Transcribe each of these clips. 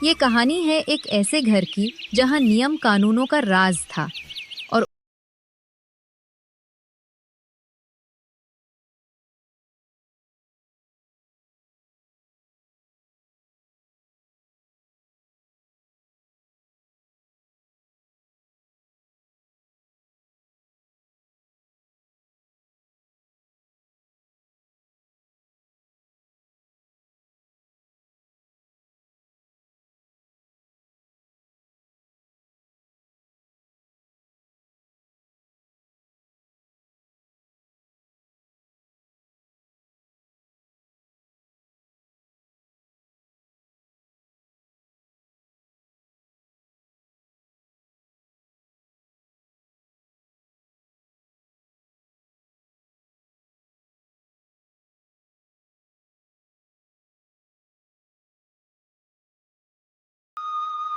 ये कहानी है एक ऐसे घर की जहाँ नियम कानूनों का राज था। और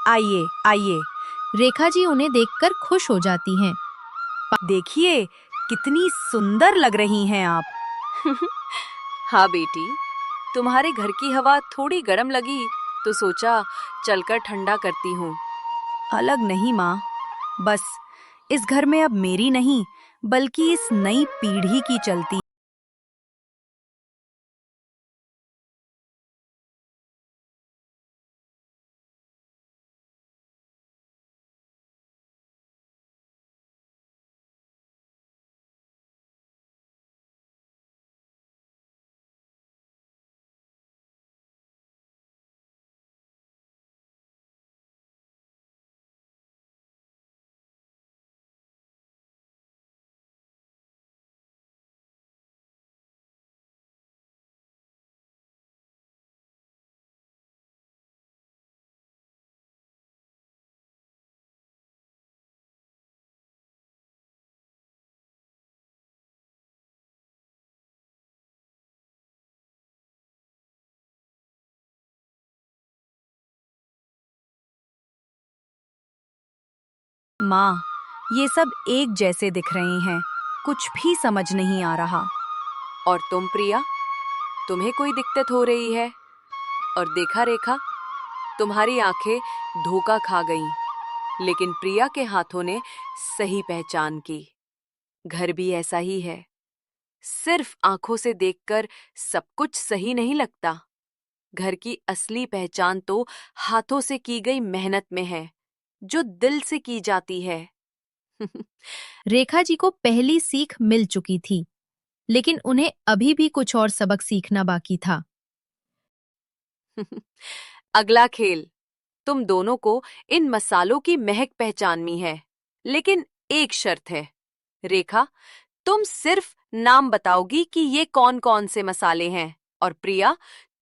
आइए आइए। रेखा जी उन्हें देखकर खुश हो जाती हैं। देखिए कितनी सुंदर लग रही हैं आप। हाँ बेटी, तुम्हारे घर की हवा थोड़ी गर्म लगी तो सोचा चलकर ठंडा करती हूँ। अलग नहीं माँ, बस इस घर में अब मेरी नहीं बल्कि इस नई पीढ़ी की चलती। माँ, ये सब एक जैसे दिख रहे हैं, कुछ भी समझ नहीं आ रहा। और तुम प्रिया, तुम्हें कोई दिक्कत हो रही है? और देखा रेखा, तुम्हारी आंखें धोखा खा गईं, लेकिन प्रिया के हाथों ने सही पहचान की। घर भी ऐसा ही है, सिर्फ आंखों से देखकर सब कुछ सही नहीं लगता। घर की असली पहचान तो हाथों से की गई मेहनत में है, जो दिल से की जाती है। रेखा जी को पहली सीख मिल चुकी थी, लेकिन उन्हें अभी भी कुछ और सबक सीखना बाकी था। अगला खेल, तुम दोनों को इन मसालों की महक पहचाननी है, लेकिन एक शर्त है। रेखा, तुम सिर्फ नाम बताओगी कि ये कौन कौन से मसाले हैं, और प्रिया,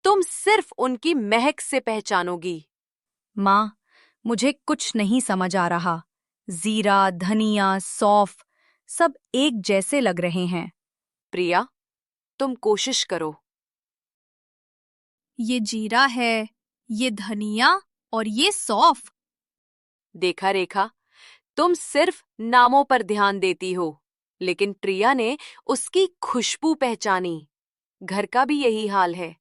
तुम सिर्फ उनकी महक से पहचानोगी। माँ, मुझे कुछ नहीं समझ आ रहा। जीरा, धनिया, सौंफ सब एक जैसे लग रहे हैं। प्रिया, तुम कोशिश करो। ये जीरा है, ये धनिया और ये सौंफ। देखा रेखा, तुम सिर्फ नामों पर ध्यान देती हो, लेकिन प्रिया ने उसकी खुशबू पहचानी। घर का भी यही हाल है।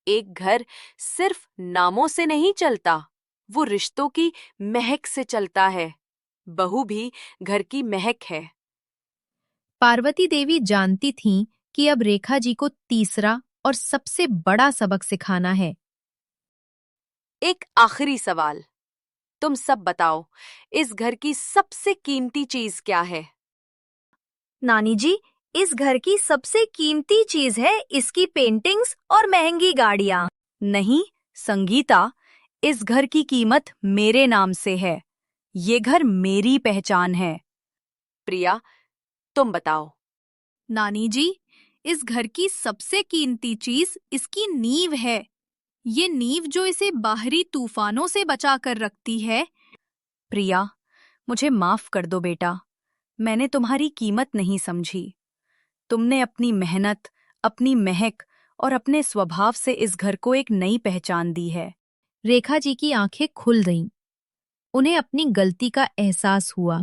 एक घर सिर्फ नामों से नहीं चलता, वो रिश्तों की महक से चलता है। बहू भी घर की महक है। पार्वती देवी जानती थीं कि अब रेखा जी को तीसरा और सबसे बड़ा सबक सिखाना है। एक आखिरी सवाल, तुम सब बताओ, इस घर की सबसे कीमती चीज क्या है? नानी जी, इस घर की सबसे कीमती चीज है इसकी पेंटिंग्स और महंगी गाड़ियाँ। नहीं संगीता, इस घर की कीमत मेरे नाम से है। ये घर मेरी पहचान है। प्रिया, तुम बताओ। नानी जी, इस घर की सबसे कीमती चीज इसकी नींव है। ये नींव जो इसे बाहरी तूफानों से बचा कर रखती है। प्रिया, मुझे माफ कर दो बेटा, मैंने तुम्हारी कीमत नहीं समझी। तुमने अपनी मेहनत, अपनी महक और अपने स्वभाव से इस घर को एक नई पहचान दी है। रेखा जी की आंखें खुल गईं। उन्हें अपनी गलती का एहसास हुआ।